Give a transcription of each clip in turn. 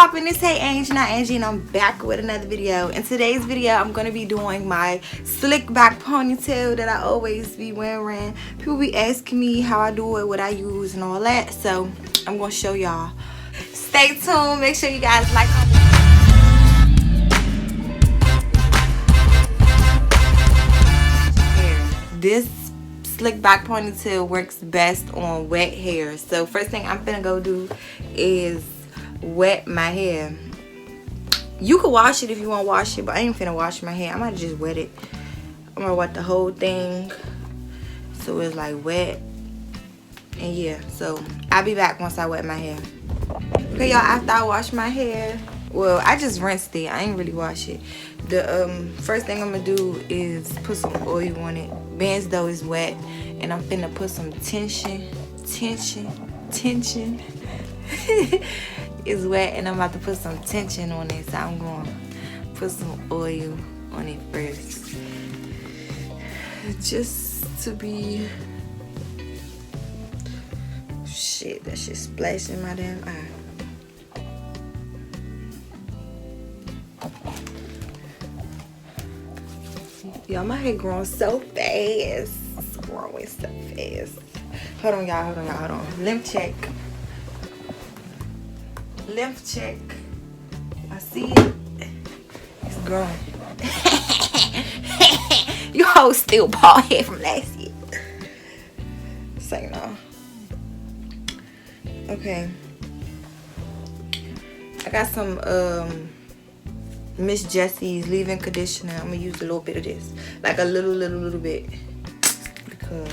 poppin'? It's Hey Angie, not Angie, and I'm back with another video. In today's video, I'm gonna be doing my slick back ponytail that I always be wearing. People be asking me how I do it, what I use, and all that. So I'm gonna show y'all. Stay tuned. Make sure you guys like. This slick back ponytail works best on wet hair. So first thing I'm finna go do is wet my hair. You could wash it if you want to wash it, but I ain't finna wash my hair. I might just wet it. I'm gonna wet the whole thing so it's like wet. And yeah, so I'll be back once I wet my hair. Okay y'all, after I wash my hair, well, I just rinsed it. I ain't really wash it. The first thing I'm gonna do is put some oil on it. Ben's though is wet, and I'm finna put some tension. It's wet, and I'm about to put some tension on it, so I'm gonna put some oil on it first, just to be. Shit, that shit splashing my damn eye. Y'all, my hair growing so fast. It's growing so fast. Hold on, y'all. Hold on. Lymph check. Lymph check. I see it. It's growing. You hoes still bald head from last year. Say no. Okay. I got some Miss Jessie's leave-in conditioner. I'm gonna use a little bit of this, like a little bit, because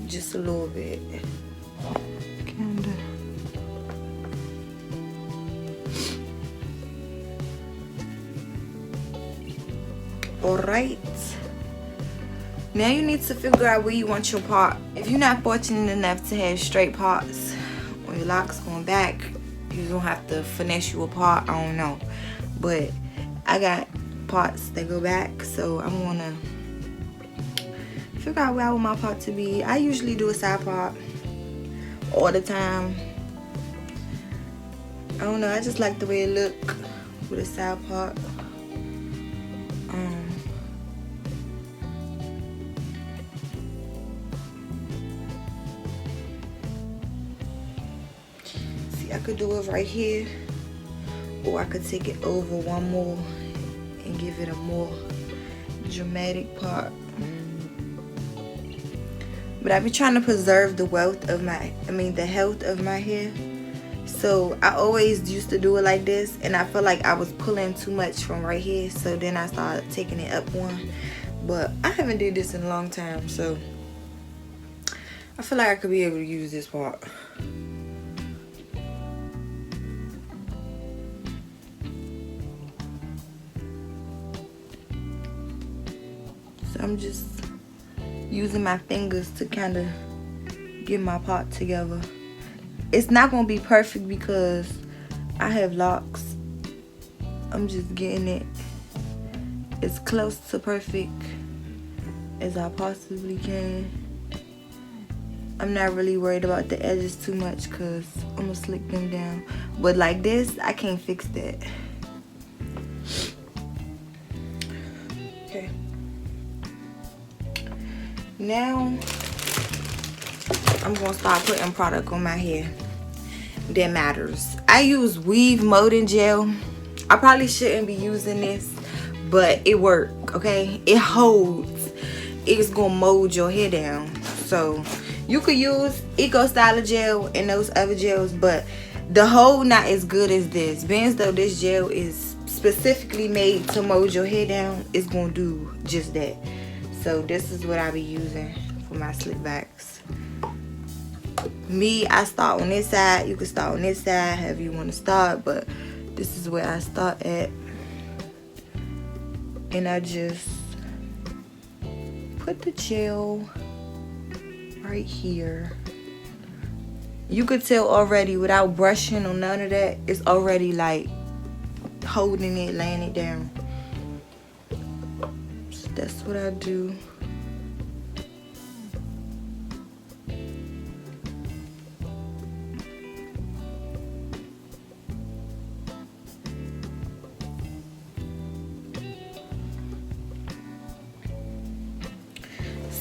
just a little bit, kinda. All right. Now you need to figure out where you want your part. If you're not fortunate enough to have straight parts on your locks going back, you're gonna have to finesse you a part. I don't know, but I got parts that go back, so I'm gonna figure out where I want my part to be. I usually do a side part all the time. I don't know, I just like the way it look with a side part. I could do it right here, or I could take it over one more and give it a more dramatic part. But I've been trying to preserve the health of my hair. So I always used to do it like this, and I feel like I was pulling too much from right here, so then I started taking it up one. But I haven't did this in a long time, so I feel like I could be able to use this part. So I'm just using my fingers to kind of get my part together. It's not going to be perfect because I have locks. I'm just getting it as close to perfect as I possibly can. I'm not really worried about the edges too much because I'm going to slick them down. But like this, I can't fix that. Okay. Now I'm gonna start putting product on my hair that matters. I use weave molding gel. I probably shouldn't be using this, but it works. Okay, it holds. It's gonna mold your hair down. So you could use Eco Styler gel and those other gels, but the hold not as good as this. Being though this gel is specifically made to mold your hair down, it's gonna do just that. So this is what I be using for my slick backs. Me, I start on this side. You can start on this side, however you want to start, but this is where I start at. And I just put the gel right here. You could tell already without brushing or none of that, it's already like holding it, laying it down. So that's what I do.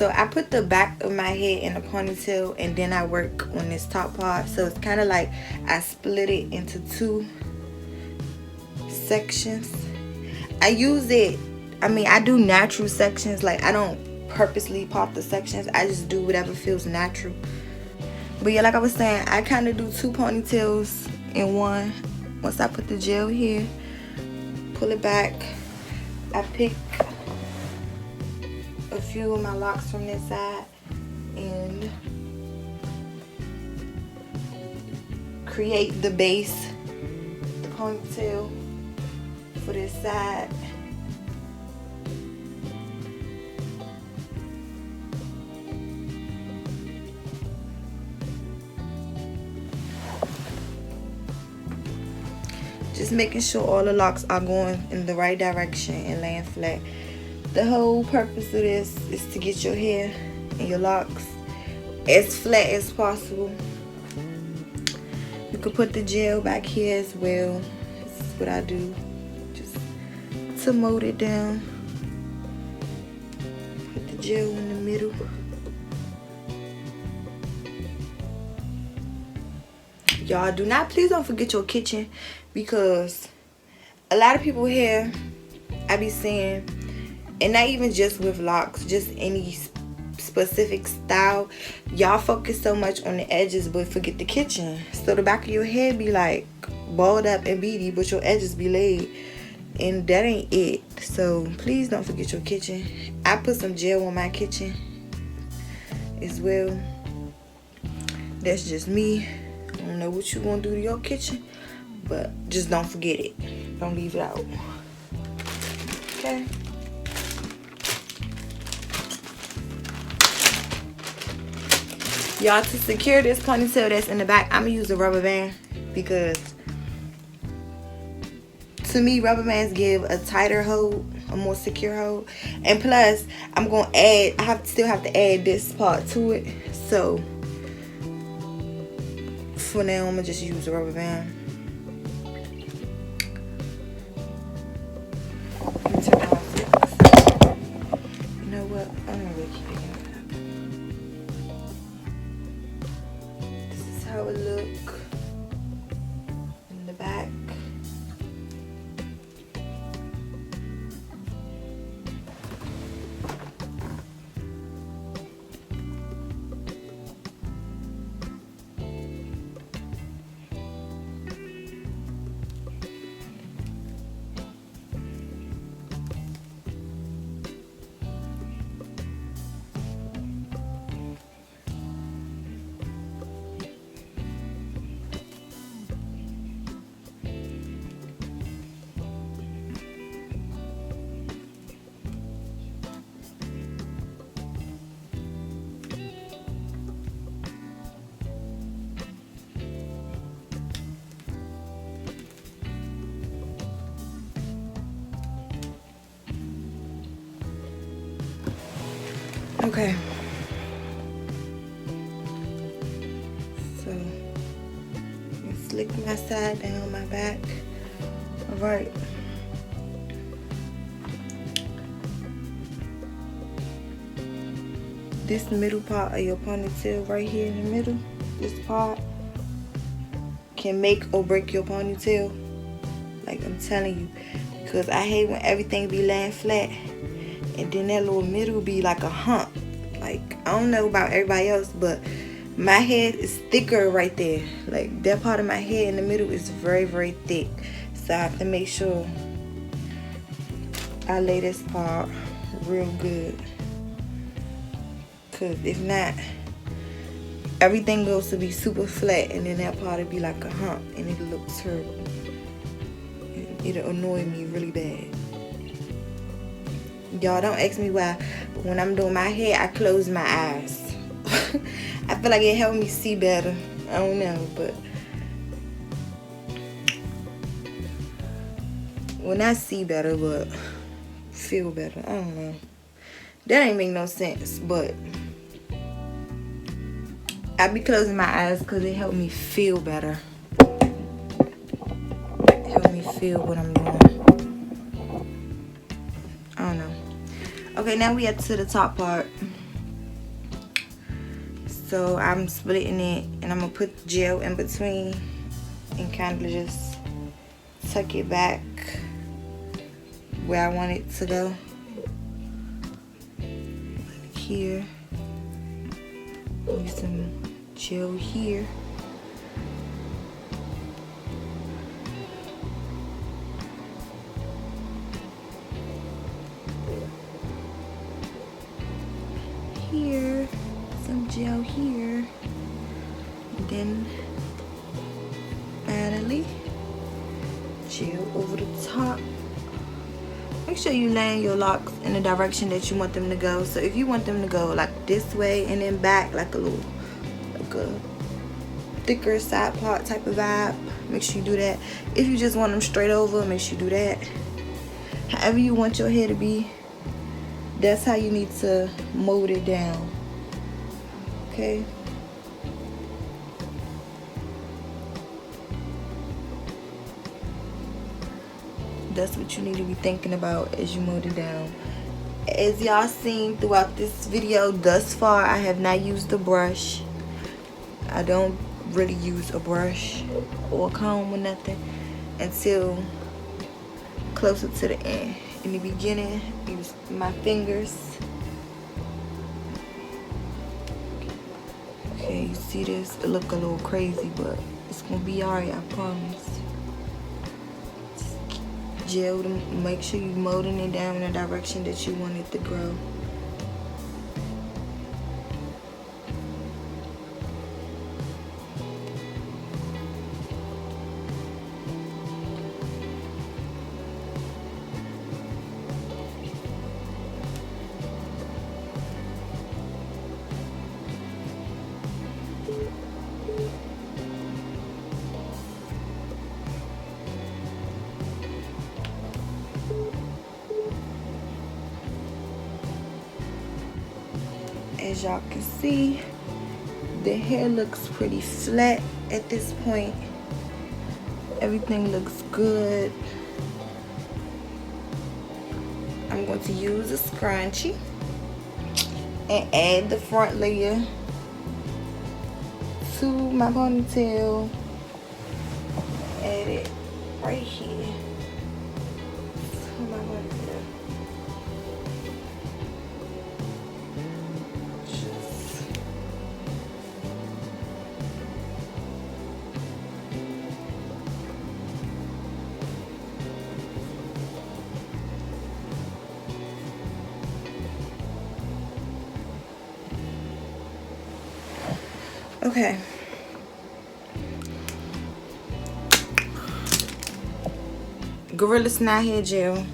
So I put the back of my head in a ponytail, and then I work on this top part. So it's kind of like I split it into 2 sections. I use it, I mean, I do natural sections. Like, I don't purposely pop the sections. I just do whatever feels natural. But yeah, like I was saying, I kind of do 2 ponytails in one. Once I put the gel here, pull it back, I pick a few of my locks from this side and create the base, the ponytail for this side. Just making sure all the locks are going in the right direction and laying flat. The whole purpose of this is to get your hair and your locks as flat as possible. You could put the gel back here as well. This is what I do, just to mold it down. Put the gel in the middle. Y'all, please don't forget your kitchen, because a lot of people here, I be seeing, and not even just with locks, just any specific style, y'all focus so much on the edges but forget the kitchen. So the back of your head be like balled up and beady, but your edges be laid, and that ain't it. So please don't forget your kitchen. I put some gel on my kitchen as well. That's just me. I don't know what you gonna do to your kitchen, but just don't forget it. Don't leave it out. Okay. Y'all, to secure this ponytail that's in the back, I'm gonna use a rubber band, because to me, rubber bands give a tighter hold, a more secure hold. And plus, I'm gonna add, still have to add this part to it. So for now, I'm gonna just use a rubber band. Let me turn off this. You know what? I'm gonna really keep it. This is how it look in the back. Okay. So let's slick my side down my back. Alright. This middle part of your ponytail right here in the middle, this part can make or break your ponytail. Like, I'm telling you. Because I hate when everything be laying flat and then that little middle be like a hump. Like, I don't know about everybody else, but my head is thicker right there. Like, that part of my head in the middle is very, very thick. So I have to make sure I lay this part real good. Because if not, everything goes to be super flat and then that part will be like a hump and it looks terrible. It'll annoy me really bad. Y'all, don't ask me why, but when I'm doing my hair, I close my eyes. I feel like it helped me see better. I don't know, but well, not see better, but feel better. I don't know. That ain't make no sense, but I be closing my eyes because it helped me feel better. It helped me feel what I'm doing. I don't know. Okay, now we get to the top part. So I'm splitting it, and I'm gonna put gel in between and kind of just tuck it back where I want it to go. Here, use some gel here. Here, some gel here, and then finally gel over the top. Make sure you land your locks in the direction that you want them to go. So if you want them to go like this way and then back, like a thicker side part type of vibe, make sure you do that. If you just want them straight over, make sure you do that. However you want your hair to be, that's how you need to mold it down. Okay. That's what you need to be thinking about as you mold it down. As y'all seen throughout this video thus far, I have not used a brush. I don't really use a brush or a comb or nothing until closer to the end. In the beginning, use my fingers. Okay, you see this? It look a little crazy, but it's gonna be alright, I promise. Gel to make sure you're molding it down in the direction that you want it to grow. As y'all can see, the hair looks pretty flat at this point. Everything looks good. I'm going to use a scrunchie and add the front layer to my ponytail. Add it right here to my ponytail. Okay. Gorilla Snot hair gel.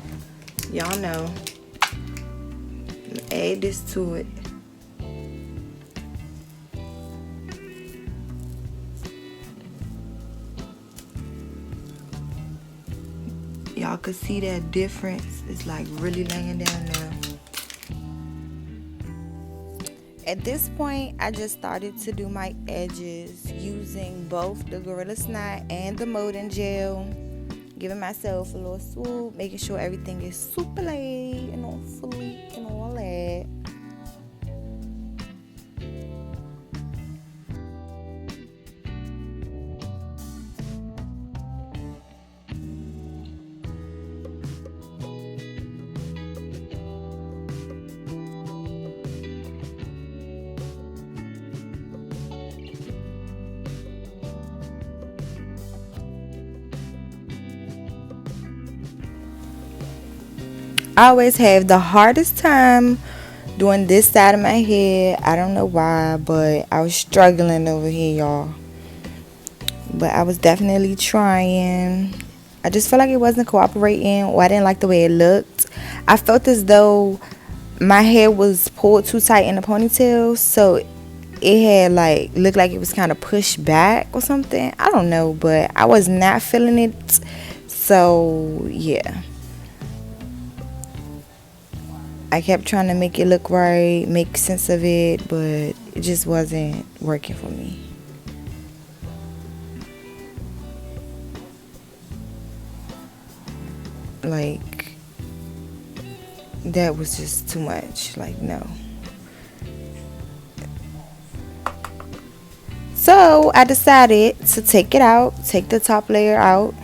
Y'all know. Add this to it. Y'all can see that difference. It's like really laying down now. At this point, I just started to do my edges using both the Gorilla Snot and the molding gel. Giving myself a little swoop, making sure everything is super light and on fleek and all that. I always have the hardest time doing this side of my head. I don't know why, but I was struggling over here, y'all. But I was definitely trying. I just felt like it wasn't cooperating, or I didn't like the way it looked. I felt as though my hair was pulled too tight in the ponytail, so it had like looked like it was kind of pushed back or something. I don't know, but I was not feeling it. So yeah, I kept trying to make it look right, make sense of it, but it just wasn't working for me. Like, that was just too much. Like, no. So I decided to take it out, take the top layer out,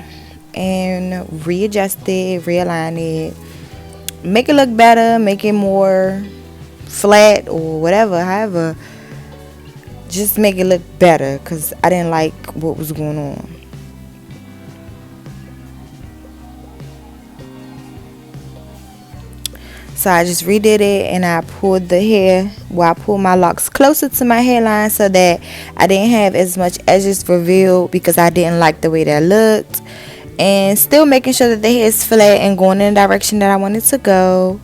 and readjust it, realign it, make it look better, make it more flat or whatever. However, just make it look better because I didn't like what was going on. So I just redid it and I pulled the hair, well, I pulled my locks closer to my hairline so that I didn't have as much edges revealed because I didn't like the way that looked. And still making sure that the hair is flat and going in the direction that I wanted to go.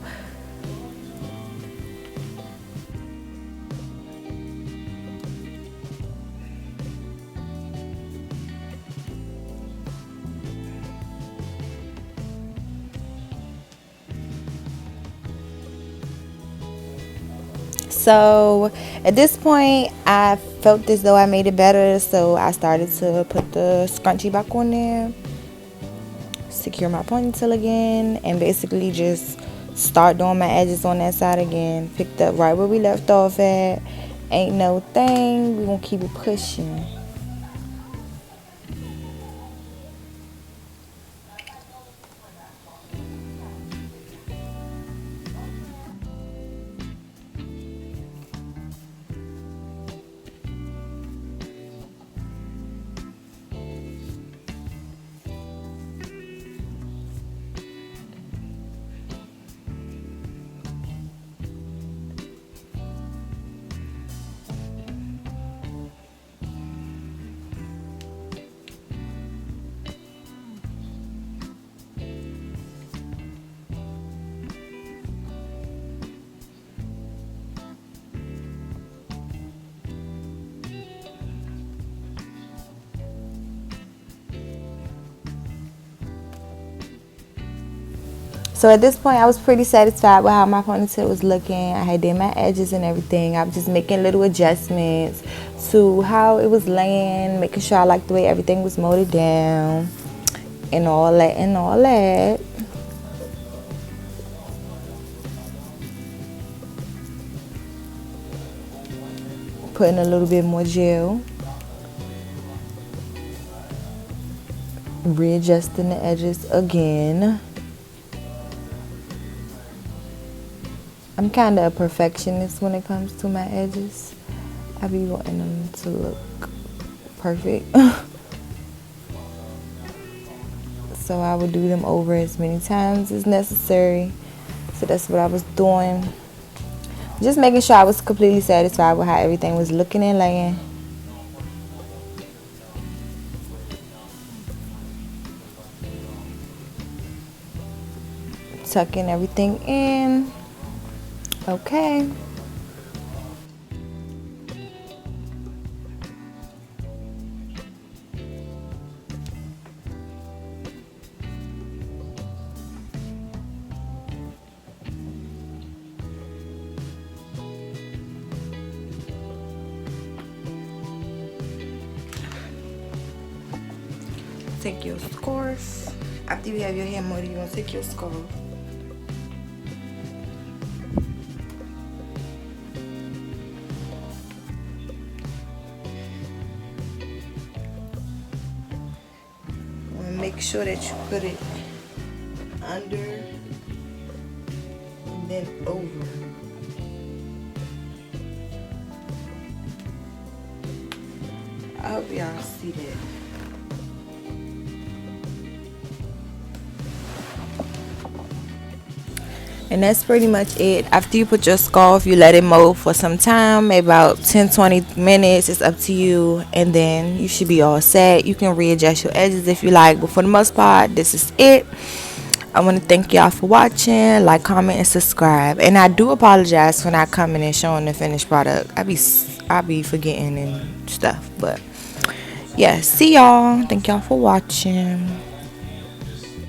So at this point, I felt as though I made it better. So I started to put the scrunchie back on there, secure my ponytail again, and basically just start doing my edges on that side again. Picked up right where we left off at. Ain't no thing. We gonna keep it pushing. So at this point, I was pretty satisfied with how my ponytail was looking. I had did my edges and everything. I was just making little adjustments to how it was laying, making sure I liked the way everything was molded down and all that and all that. Putting a little bit more gel. Readjusting the edges again. I'm kind of a perfectionist when it comes to my edges. I be wanting them to look perfect. So I would do them over as many times as necessary. So that's what I was doing. Just making sure I was completely satisfied with how everything was looking and laying. Tucking everything in. Okay. Take your scarf. After you have your hair muddy, you're gonna take your scarf. Make sure that you put it under and then over. I hope y'all see that. And that's pretty much it. After you put your scarf, you let it mold for some time, maybe about 10-20 minutes. It's up to you. And then you should be all set. You can readjust your edges if you like. But for the most part, this is it. I want to thank y'all for watching. Like, comment, and subscribe. And I do apologize for not coming and showing the finished product. I be forgetting and stuff. But yeah, see y'all. Thank y'all for watching.